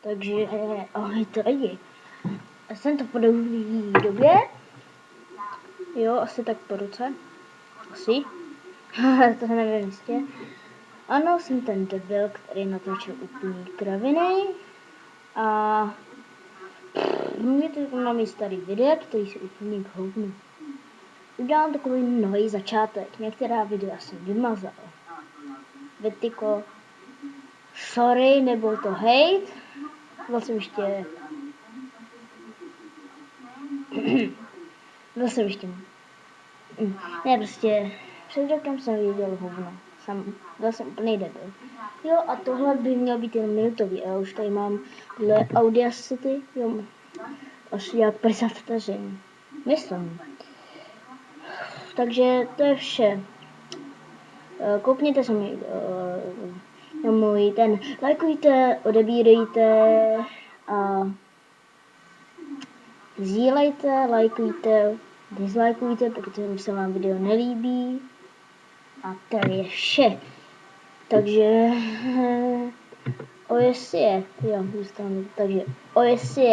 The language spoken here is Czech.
Takže ahojte lidi. Jsem to po dlouhé době. Jo, asi tak po roce. Asi. To nevím jistě. Ano, jsem ten debil, který natočil úplný kraviny. A můžete na mý starý videa, který se úplně k hovnu. Udělám takový nový začátek. Některá videa jsem vymazal. Vytyko. Sorry, nebyl to hate. Byl jsem ještě... Ne, prostě před rokem jsem viděl hovno. Byl jsem úplný debil. Jo, a tohle by měl být jen minutový, a už tady mám dle Audacity, jo, asi jak 50 vteřin. Myslím. Takže to je vše. Koukněte se na můj ten, lajkujte, odebírejte a sdílejte, lajkujte, dislajkujte, pokud se vám video nelíbí. A to je vše. Takže OSC je, jo, takže OSC je.